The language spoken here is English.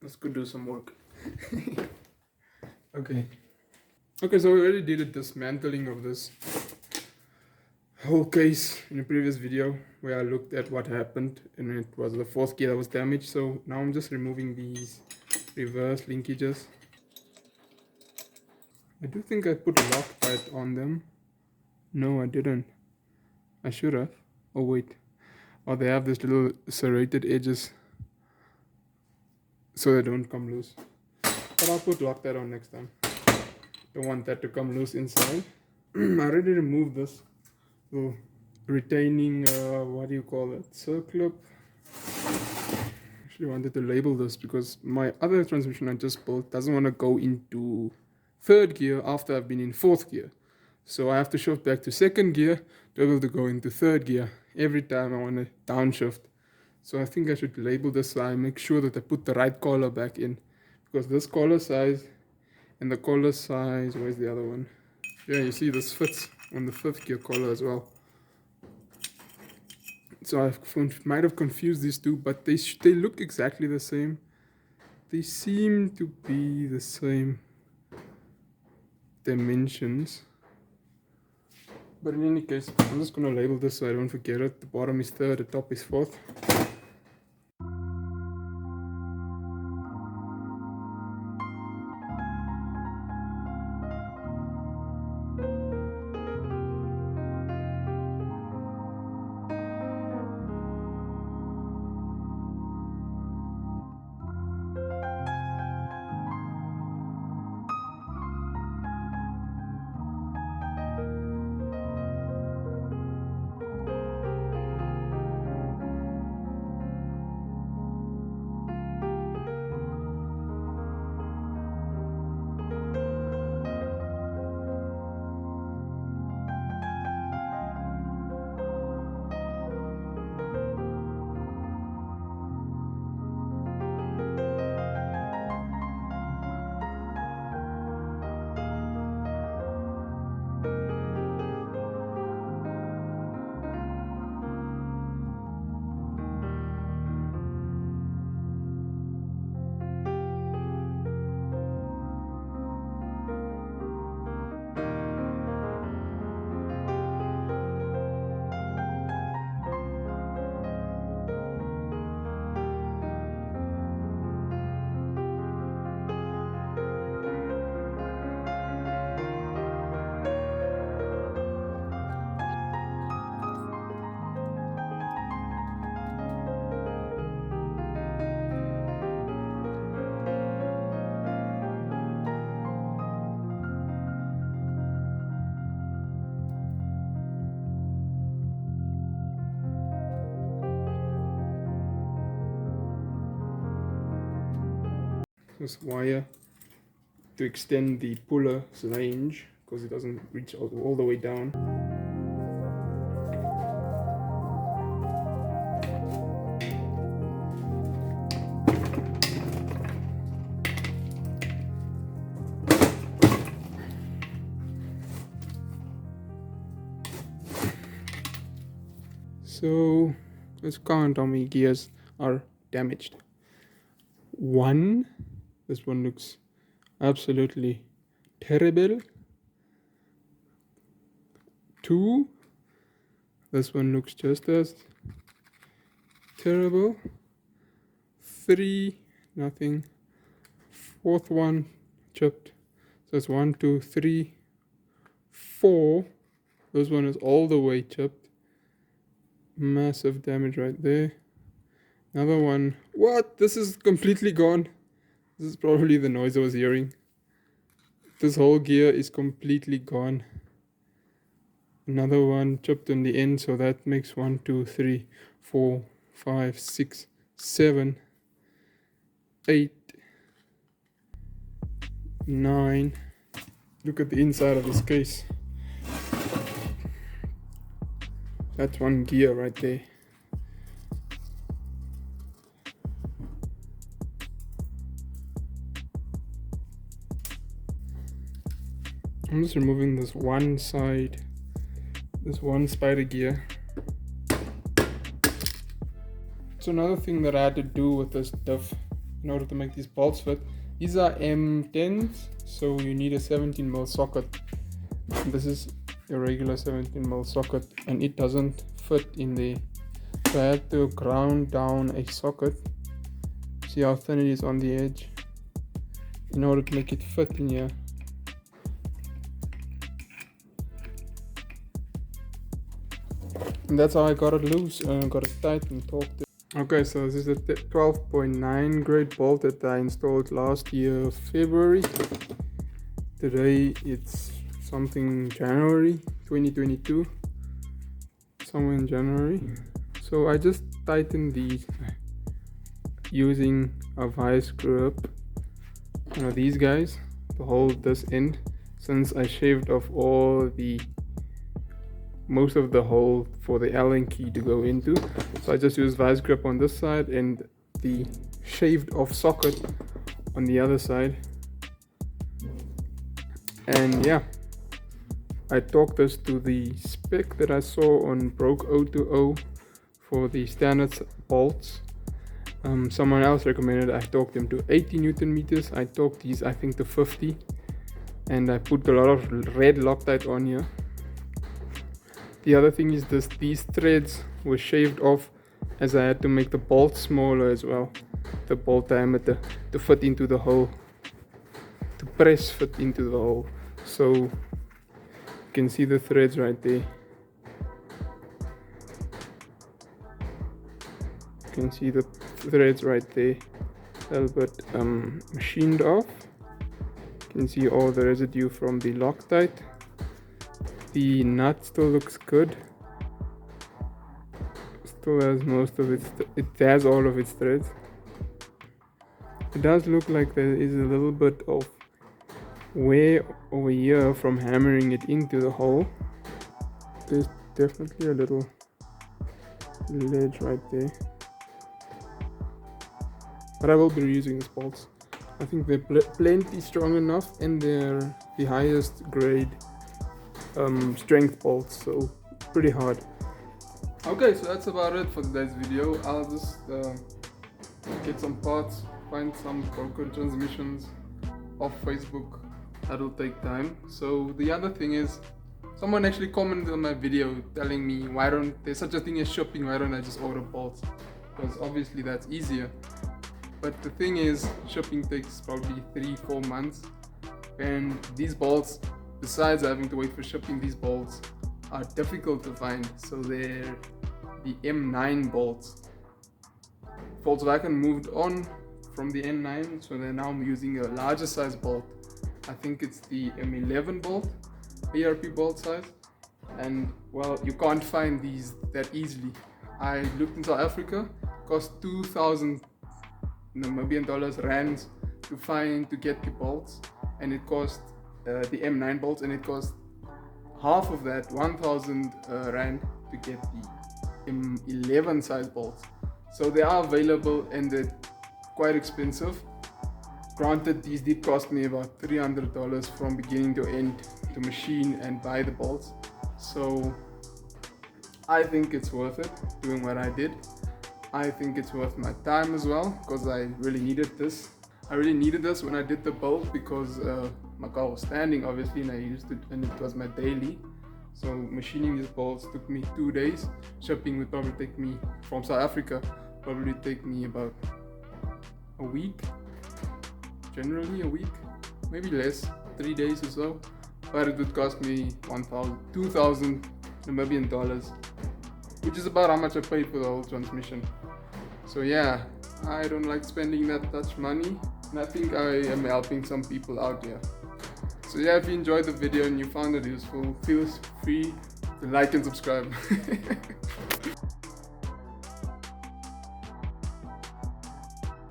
Let's go do some work. Okay, so we already did a dismantling of this whole case in a previous video where I looked at what happened, and it was the fourth gear that was damaged. So now I'm just removing these reverse linkages. I do think I put a Loctite on them. No, I didn't. I should have. Oh wait. Oh, they have these little serrated edges so they don't come loose. But I'll put Loctite on next time. Don't want that to come loose inside. I already removed this little retaining, what do you call it? Circlip. Actually wanted to label this because my other transmission I just built doesn't want to go into third gear after I've been in fourth gear. So I have to shift back to second gear to be able to go into third gear every time I want to downshift. So I think I should label this so I make sure that I put the right collar back in, because this collar size and the collar size, where's the other one? Yeah, you see this fits on the fifth gear collar as well. So I might have confused these two, but they look exactly the same. They seem to be the same dimensions. But in any case, I'm just going to label this so I don't forget it. The bottom is third, the top is fourth. This wire to extend the puller's range because it doesn't reach all the way down. So let's count how many gears are damaged. 1. This one looks absolutely terrible. 2. This one looks just as terrible. 3. Nothing. 4th one chipped. So it's 1, 2, 3, 4. This one is all the way chipped. Massive damage right there. Another one. What? This is completely gone. This is probably the noise I was hearing. This whole gear is completely gone. Another one chipped in the end, so that makes 1, 2, 3, 4, 5, 6, 7, 8, 9. Look at the inside of this case. That's one gear right there. I'm just removing this one side, this one spider gear. So another thing that I had to do with this Diff in order to make these bolts fit. These are M10s, so you need a 17mm socket. This is a regular 17mm socket and it doesn't fit in there. So I had to ground down a socket. See how thin it is on the edge in order to make it fit in here. And that's how I got it loose and got it tight and torqued it. Okay, so this is a 12.9 grade bolt that I installed last year February. Today it's something January 2022, somewhere in January. So I just tightened these using a vice grip, these guys, to hold this end, since I shaved off most of the hole for the Allen key to go into. So I just used vice grip on this side and the shaved off socket on the other side. And yeah, I torqued this to the spec that I saw on Broke 020 for the standard bolts. Someone else recommended I torqued them to 80 Newton meters. I torqued these I think to 50, and I put a lot of red Loctite on here. The other thing is these threads were shaved off as I had to make the bolt smaller as well, the bolt diameter, to fit into the hole, to press fit into the hole. So you can see the threads right there. You can see the threads right there, a little bit machined off. You can see all the residue from the Loctite. The nut still looks good. Still has most of it has all of its threads. It does look like there is a little bit of wear over here from hammering it into the hole. There's definitely a little ledge right there. But I will be reusing these bolts. I think they're plenty strong enough, and they're the highest grade strength bolts, so pretty hard. Okay, so that's about it for today's video. I'll just get some parts, find some broken transmissions off Facebook. That'll take time. So the other thing is, someone actually commented on my video telling me why don't there's such a thing as shipping, why don't I just order bolts? Because obviously that's easier. But the thing is, shipping takes probably 3-4 months, and these bolts, besides having to wait for shipping, these bolts are difficult to find. So they're the M9 bolts. Volkswagen moved on from the M9, so they're now using a larger size bolt. I think it's the M11 bolt, ARP bolt size. And well, you can't find these that easily. I looked in South Africa, it cost 2,000 Namibian dollars, rands, to get the bolts, and it cost the M9 bolts, and it cost half of that, 1,000 rand, to get the M11 size bolts. So they are available and they're quite expensive. Granted, these did cost me about $300 from beginning to end to machine and buy the bolts. So I think it's worth it doing what I did. I think it's worth my time as well, because I really needed this. I really needed this when I did the build, because my car was standing obviously, and I used it, and it was my daily. So machining these bolts took me 2 days. Shipping would probably take me from South Africa, probably take me about a week. Generally a week, maybe less, 3 days or so. But it would cost me 2,000 Namibian dollars, which is about how much I paid for the whole transmission. So yeah, I don't like spending that much money, and I think I am helping some people out here. So yeah, if you enjoyed the video and you found it useful, feel free to like and subscribe.